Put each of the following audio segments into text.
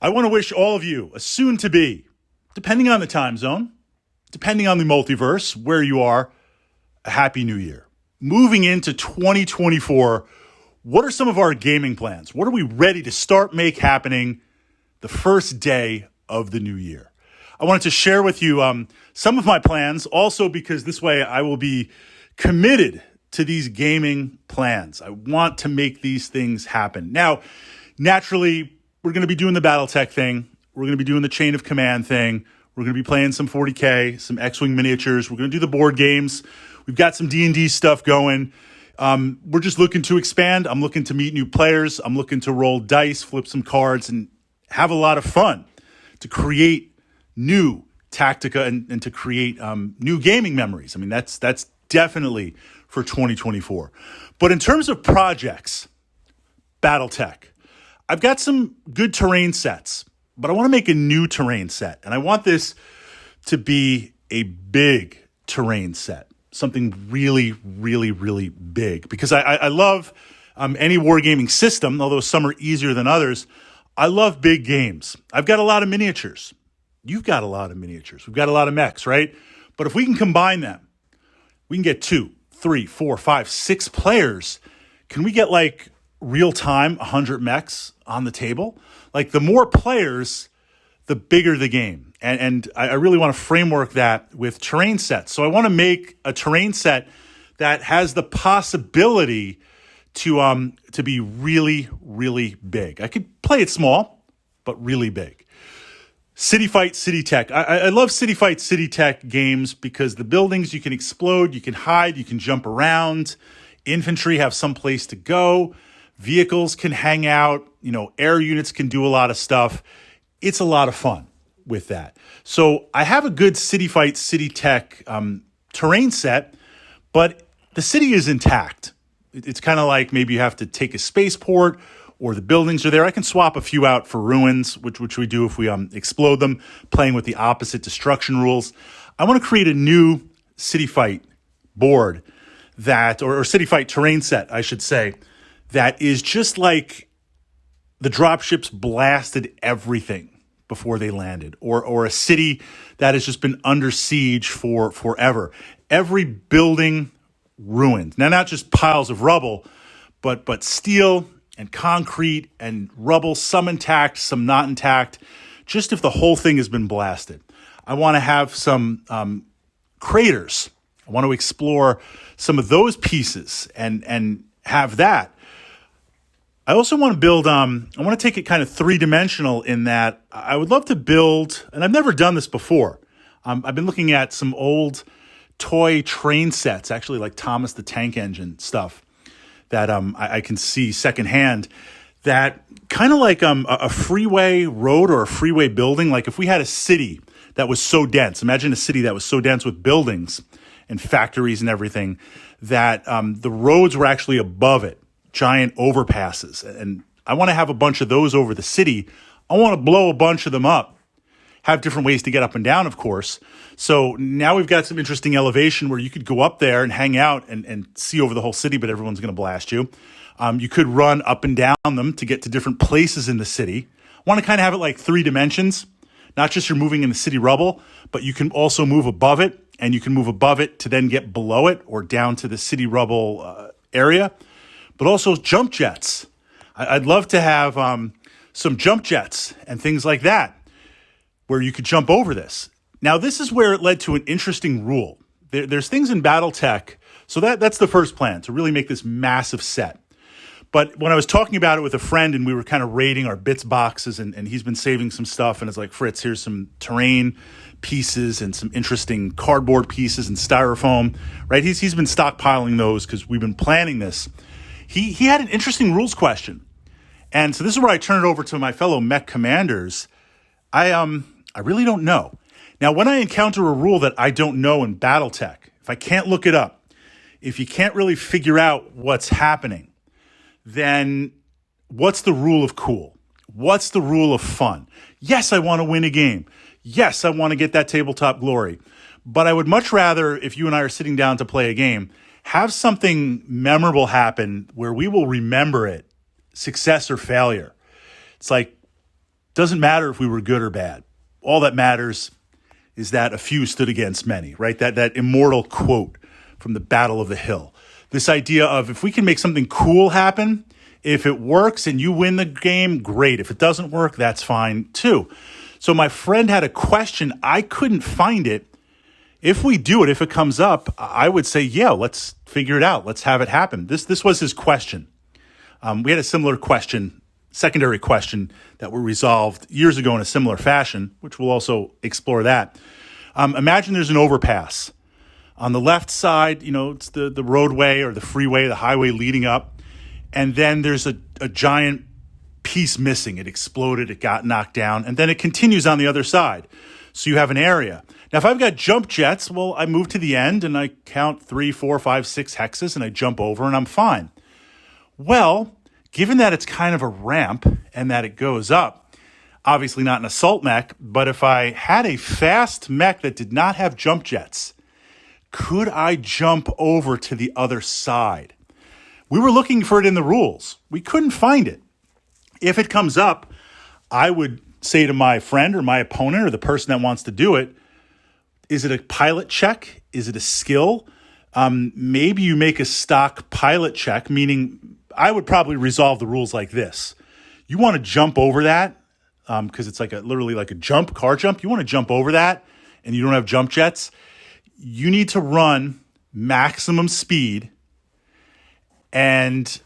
I want to wish all of you a soon-to-be, depending on the time zone, depending on the multiverse, where you are, a happy new year. Moving into 2024, what are some of our gaming plans? What are we ready to start make happening the first day of the new year? I wanted to share with you some of my plans, also because this way I will be committed to these gaming plans. I want to make these things happen. Now, naturally, we're going to be doing the BattleTech thing. We're going to be doing the Chain of Command thing. We're going to be playing some 40K, some X-Wing miniatures. We're going to do the board games. We've got some D&D stuff going. We're just looking to expand. I'm looking to meet new players. I'm looking to roll dice, flip some cards, and have a lot of fun to create new Tactica and to create new gaming memories. I mean, that's definitely for 2024. But in terms of projects, BattleTech, I've got some good terrain sets, but I want to make a new terrain set. And I want this to be a big terrain set, something really, really, really big. Because I love any wargaming system, although some are easier than others. I love big games. I've got a lot of miniatures. You've got a lot of miniatures. We've got a lot of mechs, right? But if we can combine them, we can get 2, 3, 4, 5, 6 players. Can we get like real-time 100 mechs on the table? Like the more players, the bigger the game. And I really want to framework that with terrain sets. So I want to make a terrain set that has the possibility to be really, really big. I could play it small, but really big. City Fight, City Tech. I love City Fight, City Tech games because the buildings you can explode, you can hide, you can jump around. Infantry have some place to go. Vehicles can hang out. Air units can do a lot of stuff. It's a lot of fun with that. So I have a good City Fight, City Tech terrain set, but the city is intact. It's kind of like maybe you have to take a spaceport or the buildings are there. I can swap a few out for ruins, which we do if we explode them, playing with the opposite destruction rules. I want to create a new City Fight board or City Fight terrain set, I should say, that is just like the dropships blasted everything before they landed, or a city that has just been under siege for forever. Every building ruined. Now, not just piles of rubble, but steel and concrete and rubble, some intact, some not intact, just if the whole thing has been blasted. I want to have some craters. I want to explore some of those pieces and have that. I also want to build, I want to take it kind of three-dimensional in that I would love to build, and I've never done this before. I've been looking at some old toy train sets, actually like Thomas the Tank Engine stuff that I can see secondhand, that kind of like a freeway road or a freeway building. Like if we had a city that was so dense, imagine a city that was so dense with buildings and factories and everything, that the roads were actually above it. Giant overpasses. And I want to have a bunch of those over the city. I want to blow a bunch of them up. Have different ways to get up and down, of course. So now we've got some interesting elevation where you could go up there and hang out and see over the whole city, but everyone's going to blast you. You could run up and down them to get to different places in the city. I want to kind of have it like 3 dimensions. Not just you're moving in the city rubble, but you can also move above it, and you can move above it to then get below it or down to the city rubble area. But also jump jets. I'd love to have some jump jets and things like that where you could jump over this. Now, this is where it led to an interesting rule. There's things in BattleTech. So that's the first plan, to really make this massive set. But when I was talking about it with a friend and we were kind of raiding our bits boxes and he's been saving some stuff and it's like, Fritz, here's some terrain pieces and some interesting cardboard pieces and styrofoam, right? He's been stockpiling those because we've been planning this. He had an interesting rules question. And so this is where I turn it over to my fellow mech commanders. I really don't know. Now, when I encounter a rule that I don't know in BattleTech, if I can't look it up, if you can't really figure out what's happening, then what's the rule of cool? What's the rule of fun? Yes, I want to win a game. Yes, I want to get that tabletop glory. But I would much rather, if you and I are sitting down to play a game, have something memorable happen where we will remember it, success or failure. It's like Doesn't matter if we were good or bad. All that matters is that a few stood against many, right? That immortal quote from the Battle of the Hill. This idea of if we can make something cool happen, if it works and you win the game, great. If it doesn't work, that's fine too. So my friend had a question. I couldn't find it. If we do it, if it comes up, I would say, yeah, let's figure it out. Let's have it happen. This was his question. We had a similar question, secondary question that were resolved years ago in a similar fashion, which we'll also explore that. Imagine there's an overpass. On the left side, it's the roadway or the freeway, the highway leading up. And then there's a giant piece missing. It exploded, it got knocked down, and then it continues on the other side. So you have an area. Now, if I've got jump jets, well, I move to the end and I count 3, 4, 5, 6 hexes and I jump over and I'm fine. Well, given that it's kind of a ramp and that it goes up, obviously not an assault mech, but if I had a fast mech that did not have jump jets, could I jump over to the other side? We were looking for it in the rules. We couldn't find it. If it comes up, I would say to my friend or my opponent or the person that wants to do it, is it a pilot check? Is it a skill? Maybe you make a stock pilot check, meaning I would probably resolve the rules like this. You want to jump over that because it's literally like a car jump. You want to jump over that and you don't have jump jets. You need to run maximum speed and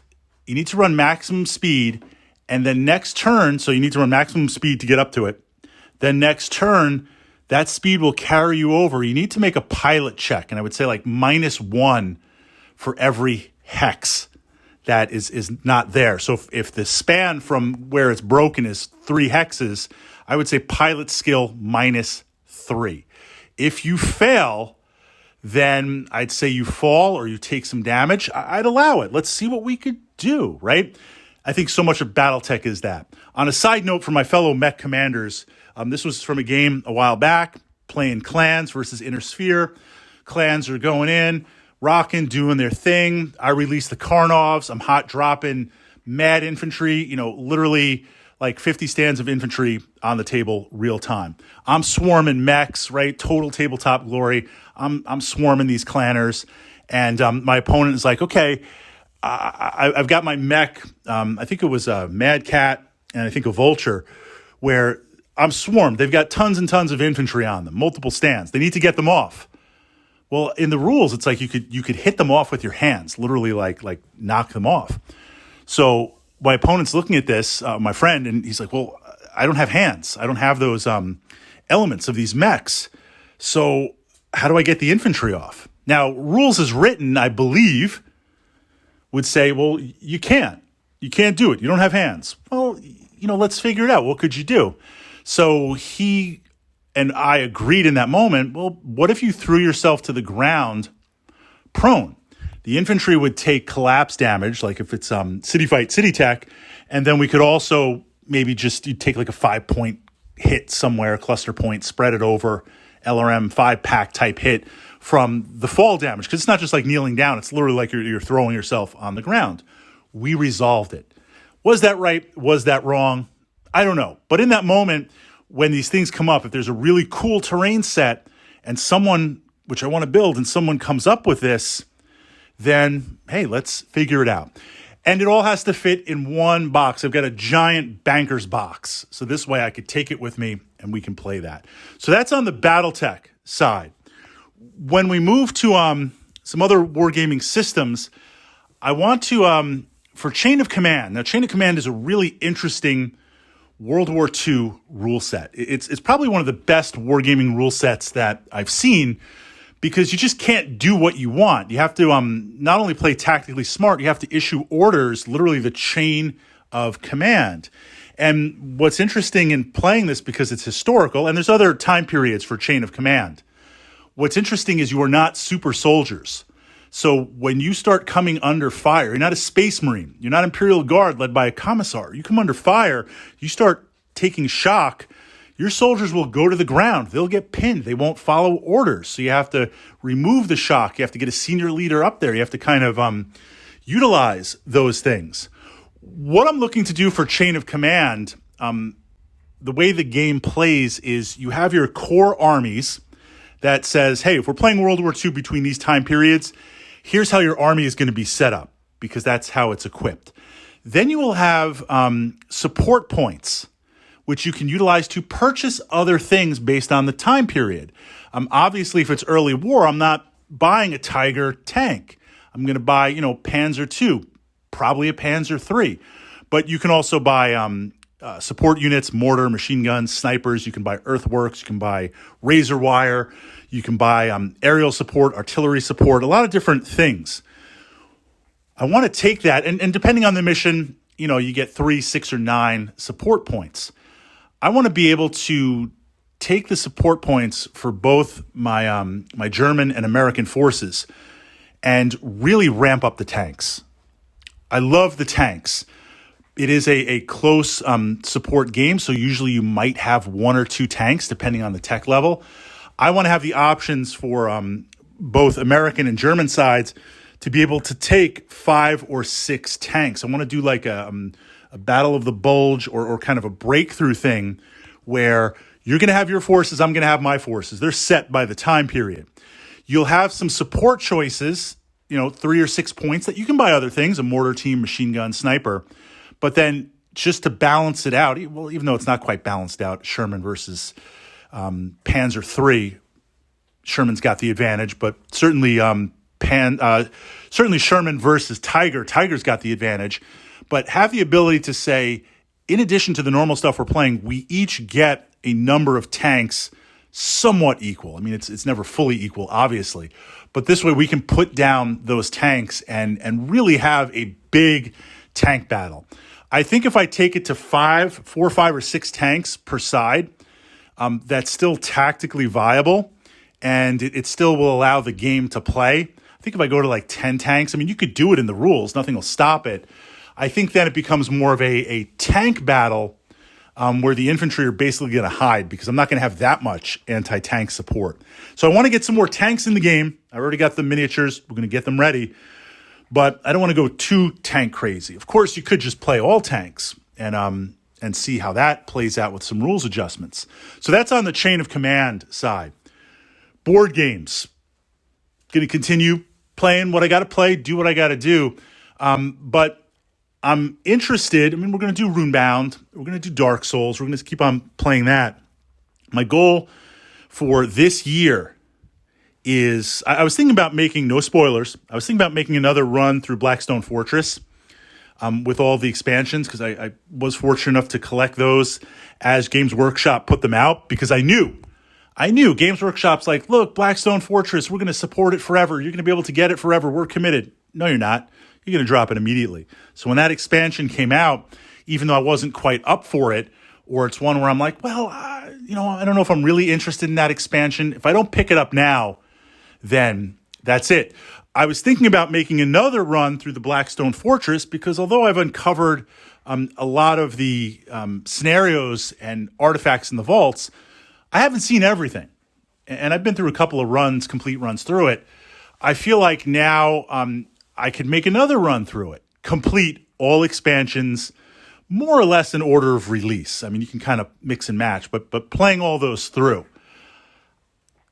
then next turn, so you need to run maximum speed to get up to it. Then next turn, that speed will carry you over. You need to make a pilot check, and I would say -1 for every hex that is not there. So if the span from where it's broken is 3 hexes, I would say pilot skill -3. If you fail, then I'd say you fall or you take some damage. I'd allow it. Let's see what we could do, right? I think so much of BattleTech is that. On a side note for my fellow mech commanders, this was from a game a while back, playing clans versus Inner Sphere. Clans are going in, rocking, doing their thing. I release the Karnovs. I'm hot dropping mad infantry, literally 50 stands of infantry on the table real time. I'm swarming mechs, right? Total tabletop glory. I'm swarming these clanners. And my opponent is like, okay, I've got my mech. I think it was a Mad Cat and I think a Vulture, where I'm swarmed. They've got tons and tons of infantry on them, multiple stands. They need to get them off. Well, in the rules, it's like you could hit them off with your hands, literally like knock them off. So my opponent's looking at this, my friend, and he's like, well, I don't have hands. I don't have those elements of these mechs. So how do I get the infantry off? Now, rules as written, I believe, would say, well, you can't do it. You don't have hands. Well, let's figure it out. What could you do? So he and I agreed in that moment, well, what if you threw yourself to the ground prone? The infantry would take collapse damage, like if it's city fight, city tech, and then we could also maybe you'd take a 5-point hit somewhere, cluster point, spread it over, LRM 5-pack type hit from the fall damage, because it's not just like kneeling down. It's literally like you're throwing yourself on the ground. We resolved it. Was that right? Was that wrong? I don't know. But in that moment, when these things come up, if there's a really cool terrain set and someone, which I want to build, and someone comes up with this, then, hey, let's figure it out. And it all has to fit in one box. I've got a giant banker's box. So this way I could take it with me and we can play that. So that's on the BattleTech side. When we move to some other wargaming systems, I want to, for Chain of Command. Now, Chain of Command is a really interesting World War II rule set. It's probably one of the best wargaming rule sets that I've seen, because you just can't do what you want. You have to not only play tactically smart, you have to issue orders, literally the chain of command. And what's interesting in playing this, because it's historical, and there's other time periods for Chain of Command, what's interesting is you are not super soldiers. So when you start coming under fire, you're not a Space Marine, you're not Imperial Guard led by a commissar. You come under fire, you start taking shock, your soldiers will go to the ground. They'll get pinned. They won't follow orders. So you have to remove the shock. You have to get a senior leader up there. You have to kind of utilize those things. What I'm looking to do for Chain of Command the way the game plays is you have your core armies that says, hey, if we're playing World War II between these time periods, here's how your army is going to be set up, because that's how it's equipped. Then you will have support points, which you can utilize to purchase other things based on the time period. Obviously, if it's early war, I'm not buying a Tiger tank. I'm going to buy, Panzer II, probably a Panzer III. But you can also buy support units, mortar, machine guns, snipers. You can buy earthworks. You can buy razor wire. You can buy aerial support, artillery support, a lot of different things. I want to take that, and depending on the mission, you get 3, 6, or 9 support points. I want to be able to take the support points for both my my German and American forces and really ramp up the tanks. I love the tanks. It is a close support game, so usually you might have 1 or 2 tanks, depending on the tech level. I want to have the options for both American and German sides to be able to take 5 or 6 tanks. I want to do like a Battle of the Bulge or kind of a breakthrough thing where you're going to have your forces, I'm going to have my forces. They're set by the time period. You'll have some support choices, 3 or 6 points that you can buy other things, a mortar team, machine gun, sniper. But then just to balance it out, well, even though it's not quite balanced out, Sherman versus Panzer III, Sherman's got the advantage, but certainly certainly Sherman versus Tiger, Tiger's got the advantage. But have the ability to say, in addition to the normal stuff we're playing, we each get a number of tanks somewhat equal. I mean, it's never fully equal, obviously. But this way we can put down those tanks and really have a big tank battle. I think if I take it to 4, 5, or 6 tanks per side, that's still tactically viable, and it still will allow the game to play. I think if I go to like 10 tanks, I mean, you could do it in the rules. Nothing will stop it. I think then it becomes more of a tank battle where the infantry are basically going to hide, because I'm not going to have that much anti-tank support. So I want to get some more tanks in the game. I already got the miniatures. We're going to get them ready. But I don't want to go too tank crazy. Of course, you could just play all tanks and see how that plays out with some rules adjustments. So that's on the chain of command side. Board games. Going to continue playing what I got to play, do what I got to do. But I'm interested. I mean, we're going to do Runebound. We're going to do Dark Souls. We're going to keep on playing that. My goal for this year is, I was thinking about making, no spoilers, I was thinking about making another run through Blackstone Fortress with all the expansions, because I was fortunate enough to collect those as Games Workshop put them out, because I knew Games Workshop's like, look, Blackstone Fortress, we're going to support it forever. You're going to be able to get it forever. We're committed. No, you're not. You're going to drop it immediately. So when that expansion came out, even though I wasn't quite up for it, or it's one where I'm like, well, I don't know if I'm really interested in that expansion. If I don't pick it up now, then that's it. I was thinking about making another run through the Blackstone Fortress, because although I've uncovered a lot of the scenarios and artifacts in the vaults, I haven't seen everything. And I've been through a couple of complete runs through it. I feel like now I could make another run through it, complete all expansions, more or less in order of release. I mean, you can kind of mix and match, but playing all those through,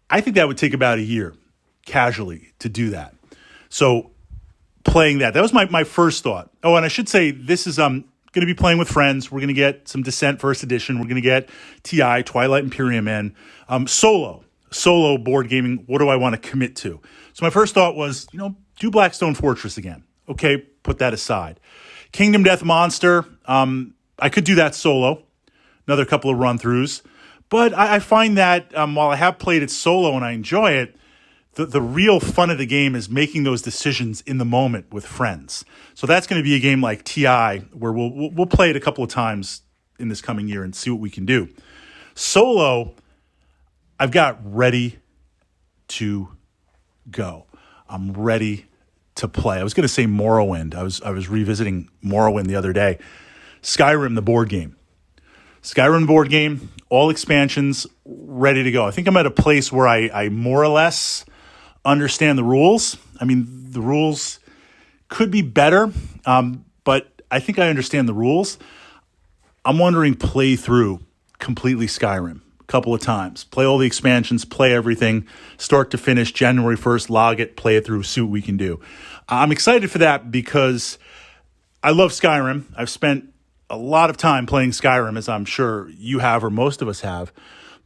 I think that would take about a year casually to do that. So playing that was my first thought. Oh, and I should say, this is going to be playing with friends. We're going to get some Descent First Edition. We're going to get TI, Twilight Imperium in. Solo board gaming. What do I want to commit to? So my first thought was, do Blackstone Fortress again. Okay, put that aside. Kingdom Death Monster, I could do that solo. Another couple of run-throughs. But I find that while I have played it solo and I enjoy it, the real fun of the game is making those decisions in the moment with friends. So that's going to be a game like TI, where we'll play it a couple of times in this coming year and see what we can do. Solo, I've got ready to go. I'm ready to play. I was going to say Morrowind. I was revisiting Morrowind the other day. Skyrim, the board game. Skyrim board game, all expansions, ready to go. I think I'm at a place where I more or less understand the rules. I mean, the rules could be better, but I think I understand the rules. I'm wondering playthrough completely Skyrim a couple of times. Play all the expansions, play everything, start to finish, January 1st, log it, play it through, see what we can do. I'm excited for that because I love Skyrim. I've spent a lot of time playing Skyrim, as I'm sure you have or most of us have.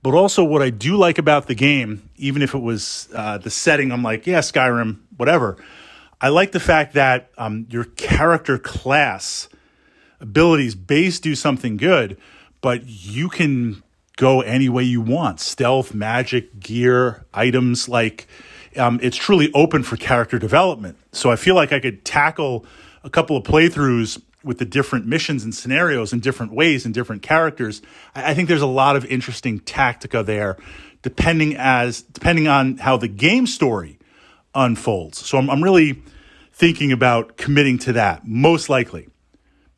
But also what I do like about the game, even if it was the setting, I'm like, yeah, Skyrim, whatever. I like the fact that your character class abilities base do something good, but you can go any way you want. Stealth, magic, gear, items, like it's truly open for character development. So I feel like I could tackle a couple of playthroughs with the different missions and scenarios in different ways and different characters. I think there's a lot of interesting tactica there, depending on how the game story unfolds. So I'm really thinking about committing to that, most likely.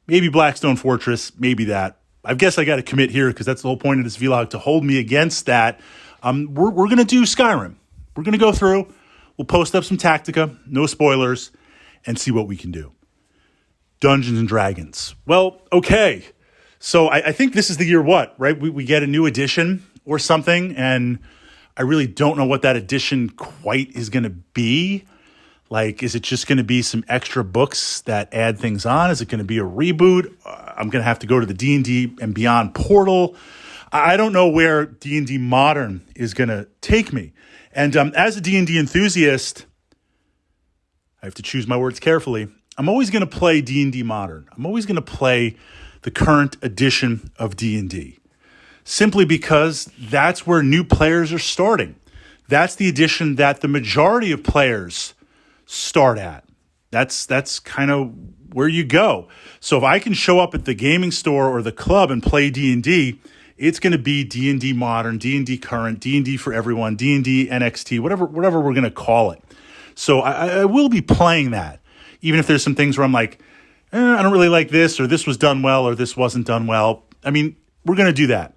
Maybe Blackstone Fortress, maybe that. I guess I got to commit here because that's the whole point of this vlog, to hold me against that. We're going to do Skyrim. We're going to go through. We'll post up some tactica, no spoilers, and see what we can do. Dungeons and Dragons. Well, okay. So I think this is the year what, right? We get a new edition or something, and I really don't know what that edition quite is going to be. Like, is it just going to be some extra books that add things on? Is it going to be a reboot? I'm going to have to go to the D&D and Beyond portal. I don't know where D&D Modern is going to take me. And as a D&D enthusiast, I have to choose my words carefully. I'm always going to play D&D Modern. I'm always going to play the current edition of D&D, simply because that's where new players are starting. That's the edition that the majority of players start at. That's kind of where you go. So if I can show up at the gaming store or the club and play D&D, it's going to be D&D Modern, D&D Current, D&D for everyone, D&D NXT, whatever we're going to call it. So I will be playing that, even if there's some things where I'm like, I don't really like this, or this was done well, or this wasn't done well. I mean, we're going to do that.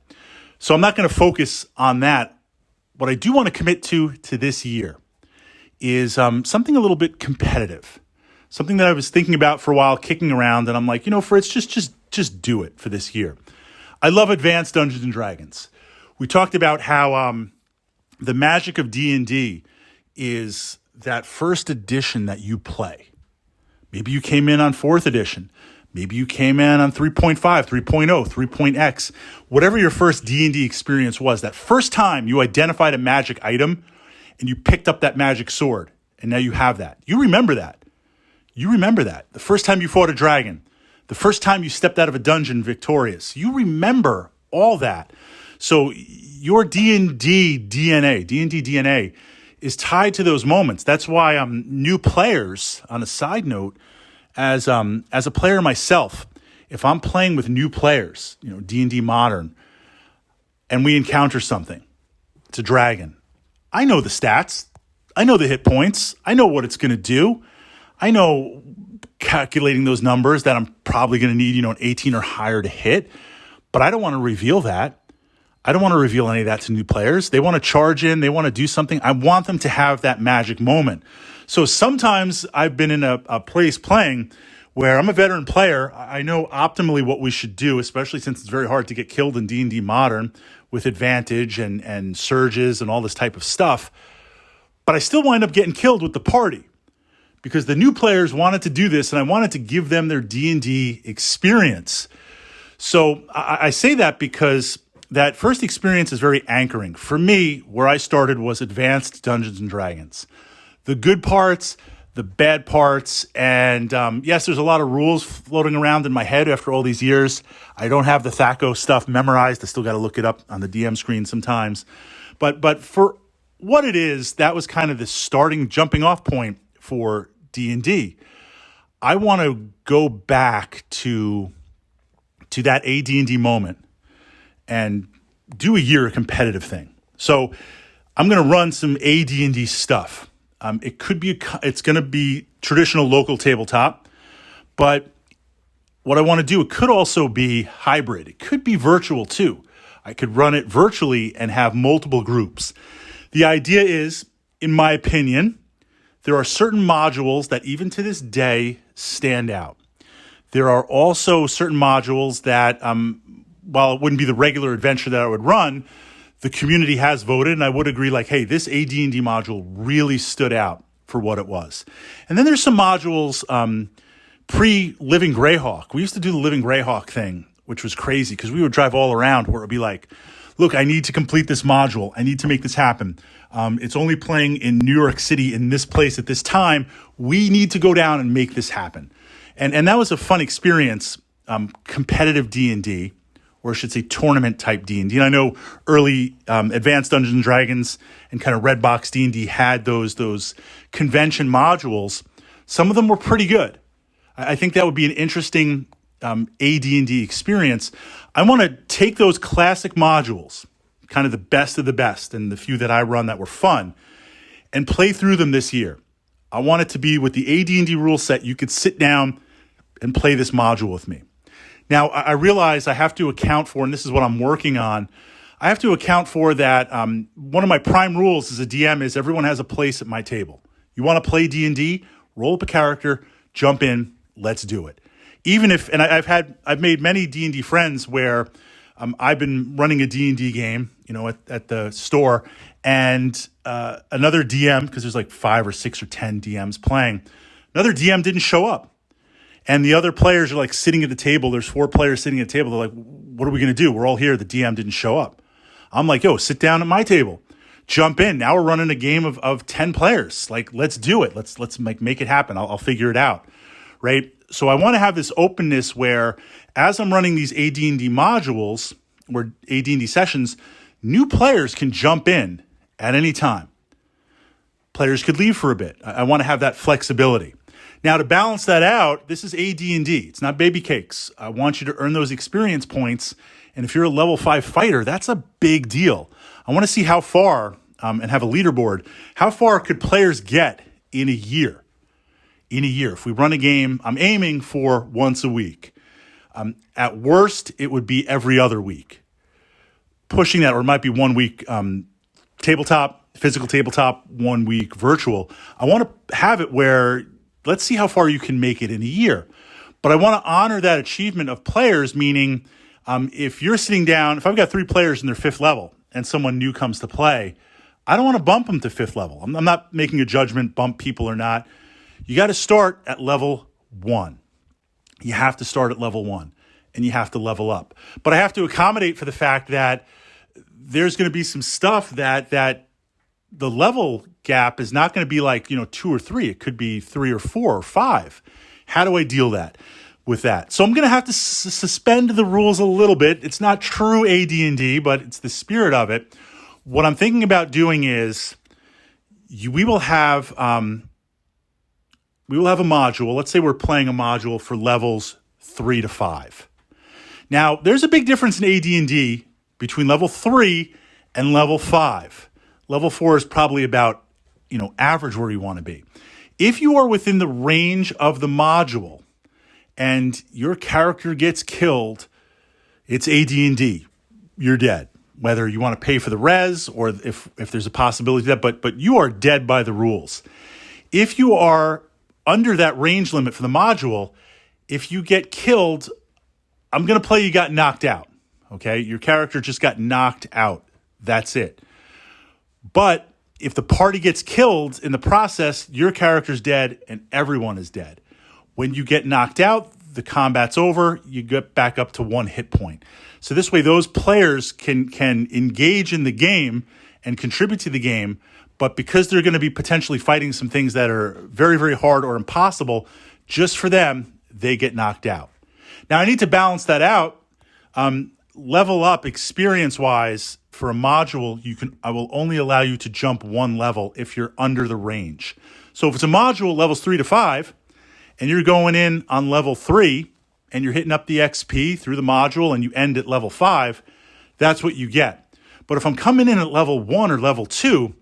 So I'm not going to focus on that. What I do want to commit to this year is something a little bit competitive, something that I was thinking about for a while, kicking around, and I'm like, Fritz, just do it for this year. I love Advanced Dungeons and Dragons. We talked about how the magic of D&D is that first edition that you play. Maybe you came in on 4th edition. Maybe you came in on 3.5, 3.0, 3.x. Whatever your first D&D experience was, that first time you identified a magic item and you picked up that magic sword, and now you have that. You remember that. You remember that. The first time you fought a dragon, the first time you stepped out of a dungeon victorious. You remember all that. So your D&D DNA is tied to those moments. That's why new players, on a side note, as a player myself, if I'm playing with new players, D&D Modern, and we encounter something, it's a dragon, I know the stats. I know the hit points. I know what it's going to do. I know calculating those numbers that I'm probably going to need, an 18 or higher to hit. But I don't want to reveal that. I don't want to reveal any of that to new players. They want to charge in. They want to do something. I want them to have that magic moment. So sometimes I've been in a place playing where I'm a veteran player. I know optimally what we should do, especially since it's very hard to get killed in D&D Modern with advantage and surges and all this type of stuff. But I still wind up getting killed with the party because the new players wanted to do this, and I wanted to give them their D&D experience. So I say that because that first experience is very anchoring. For me, where I started was Advanced Dungeons and Dragons. The good parts, the bad parts, and yes, there's a lot of rules floating around in my head after all these years. I don't have the THACO stuff memorized. I still got to look it up on the DM screen sometimes. But for what it is, that was kind of the starting jumping off point for D&D. I want to go back to that AD&D moment and do a year competitive thing. So I'm going to run some AD&D stuff. It's going to be traditional local tabletop, but what I want to do, it could also be hybrid. It could be virtual too. I could run it virtually and have multiple groups. The idea is, in my opinion, there are certain modules that even to this day stand out. There are also certain modules that while it wouldn't be the regular adventure that I would run, the community has voted, and I would agree, like, hey, this AD&D module really stood out for what it was. And then there's some modules pre-Living Greyhawk. We used to do the Living Greyhawk thing, which was crazy because we would drive all around where it would be like, look, I need to complete this module. I need to make this happen. It's only playing in New York City in this place at this time. We need to go down and make this happen. And that was a fun experience, competitive D&D, or I should say tournament type D&D. And I know early Advanced Dungeons and Dragons and kind of Redbox D&D had those convention modules. Some of them were pretty good. I think that would be an interesting AD&D experience. I want to take those classic modules, kind of the best of the best, and the few that I run that were fun, and play through them this year. I want it to be with the AD&D rule set. You could sit down and play this module with me. Now, I realize I have to account for, and this is what I'm working on, I have to account for that one of my prime rules as a DM is everyone has a place at my table. You want to play D&D? Roll up a character, jump in, let's do it. Even if, and I've made many D&D friends where I've been running a D&D game, at the store, and another DM, because there's like 5 or 6 or 10 DMs playing, another DM didn't show up. And the other players are like sitting at the table. There's 4 players sitting at the table. They're like, what are we going to do? We're all here. The DM didn't show up. I'm like, yo, sit down at my table. Jump in. Now we're running a game of 10 players. Like, let's do it. Let's make it happen. I'll figure it out, right? So I want to have this openness where as I'm running these AD&D modules or AD&D sessions, new players can jump in at any time. Players could leave for a bit. I want to have that flexibility. Now, to balance that out, this is AD&D. It's not baby cakes. I want you to earn those experience points. And if you're a level 5 fighter, that's a big deal. I want to see how far, and have a leaderboard, how far could players get in a year? If we run a game, I'm aiming for once a week. At worst, it would be every other week. Pushing that, or it might be 1 week tabletop, physical tabletop, 1 week virtual. I want to have it where let's see how far you can make it in a year. But I want to honor that achievement of players, meaning if you're sitting down, if I've got 3 players in their 5th level and someone new comes to play, I don't want to bump them to 5th level. I'm not making a judgment, bump people or not. You got to start at level 1. You have to start at level 1 and you have to level up. But I have to accommodate for the fact that there's going to be some stuff that the level gap is not going to be like, 2 or 3. It could be 3 or 4 or 5. How do I deal with that? So I'm going to have to suspend the rules a little bit. It's not true AD&D, but it's the spirit of it. What I'm thinking about doing is we will have a module. Let's say we're playing a module for levels 3 to 5. Now, there's a big difference in AD&D between level 3 and level 5. Level 4 is probably about, average where you want to be. If you are within the range of the module and your character gets killed, it's AD&D. You're dead. Whether you want to pay for the res or if there's a possibility of that, but you are dead by the rules. If you are under that range limit for the module, if you get killed, I'm going to play you got knocked out. Okay? Your character just got knocked out. That's it. But if the party gets killed in the process, your character's dead and everyone is dead. When you get knocked out, the combat's over, you get back up to 1 hit point. So this way, those players can engage in the game and contribute to the game, but because they're going to be potentially fighting some things that are very, very hard or impossible, just for them, they get knocked out. Now, I need to balance that out. Level up experience-wise for a module, I will only allow you to jump 1 level if you're under the range. So if it's a module levels 3 to 5, and you're going in on level 3, and you're hitting up the XP through the module, and you end at level 5, that's what you get. But if I'm coming in at level 1 or level 2,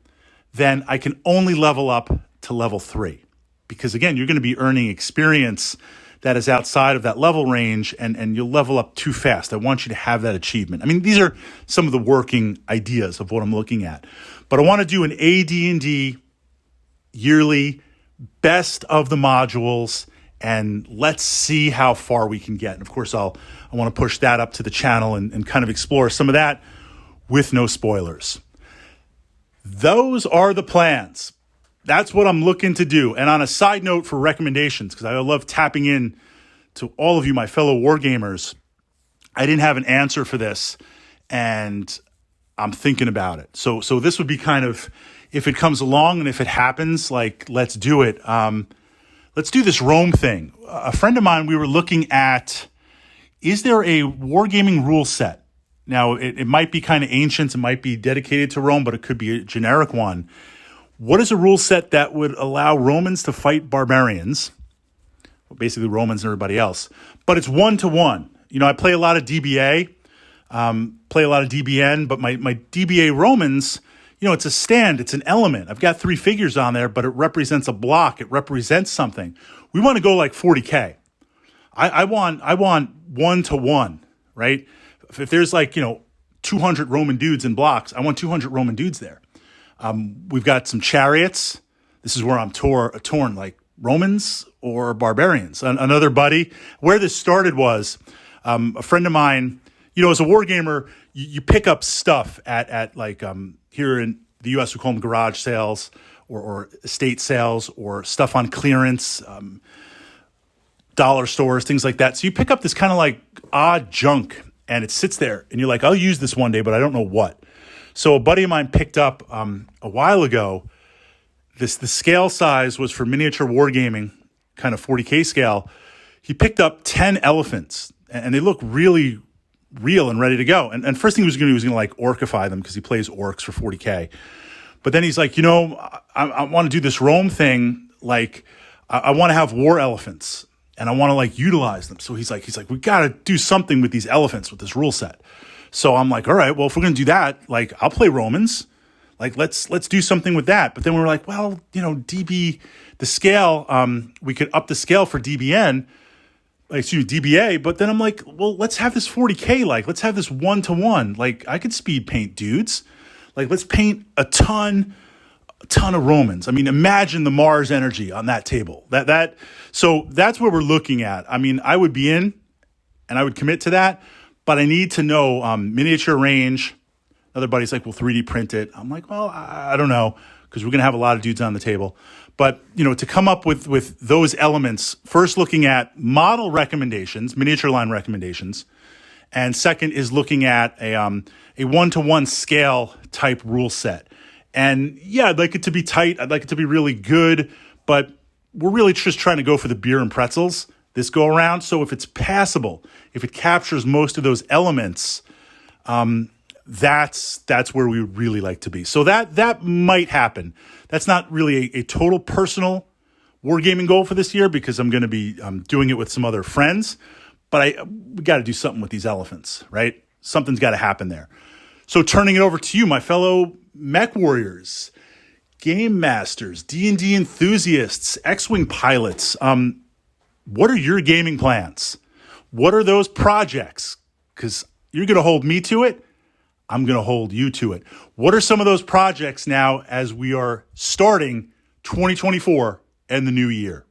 then I can only level up to level 3. Because again, you're going to be earning experience that is outside of that level range, and you'll level up too fast. I want you to have that achievement. I mean, these are some of the working ideas of what I'm looking at. But I want to do an AD&D yearly best of the modules and let's see how far we can get. And of course, I want to push that up to the channel and kind of explore some of that with no spoilers. Those are the plans. That's what I'm looking to do. And on a side note for recommendations, because I love tapping in to all of you, my fellow wargamers, I didn't have an answer for this, and I'm thinking about it. So this would be kind of, if it comes along and if it happens, like, let's do it. Let's do this Rome thing. A friend of mine, we were looking at, is there a wargaming rule set? Now, it might be kind of ancient. It might be dedicated to Rome, but it could be a generic one. What is a rule set that would allow Romans to fight barbarians? Well, basically Romans and everybody else. But it's 1-to-1. You know, I play a lot of DBA, play a lot of DBN, but my DBA Romans, you know, it's a stand, it's an element. I've got 3 figures on there, but it represents a block. It represents something. We want to go like 40K. I want 1-to-1, right? If there's like, 200 Roman dudes in blocks, I want 200 Roman dudes there. We've got some chariots. This is where I'm torn, like Romans or barbarians. Another buddy, where this started was a friend of mine, as a wargamer, you pick up stuff at like here in the U.S. we call them garage sales or estate sales or stuff on clearance, dollar stores, things like that. So you pick up this kind of like odd junk and it sits there and you're like, I'll use this one day, but I don't know what. So a buddy of mine picked up a while ago, the scale size was for miniature wargaming, kind of 40K scale. He picked up 10 elephants and they look really real and ready to go. And first thing he was going to do was like orcify them because he plays orcs for 40K. But then he's like, I want to do this Rome thing. Like I want to have war elephants and I want to like utilize them. So he's like, we got to do something with these elephants with this rule set. So I'm like, all right, well, if we're going to do that, like I'll play Romans. Like, let's do something with that. But then we were like, well, DB, the scale, we could up the scale for DBN, DBA. But then I'm like, well, let's have this 40K, let's have this 1-to-1. Like, I could speed paint dudes. Like, let's paint a ton of Romans. I mean, imagine the Mars energy on that table. So that's what we're looking at. I mean, I would be in and I would commit to that, but I need to know miniature range. Another buddy's like, well, 3D print it. I'm like, well, I don't know, because we're going to have a lot of dudes on the table. But, to come up with those elements, first looking at model recommendations, miniature line recommendations, and second is looking at a 1-to-1 scale type rule set. And yeah, I'd like it to be tight. I'd like it to be really good, but we're really just trying to go for the beer and pretzels this go around. So if it's passable, if it captures most of those elements, that's where we would really like to be. So that might happen. That's not really a total personal wargaming goal for this year because I'm going to be doing it with some other friends. But we got to do something with these elephants, right? Something's got to happen there. So turning it over to you, my fellow mech warriors, game masters, D&D enthusiasts, X-Wing pilots. What are your gaming plans? What are those projects? Because you're going to hold me to it. I'm going to hold you to it. What are some of those projects now as we are starting 2024 and the new year?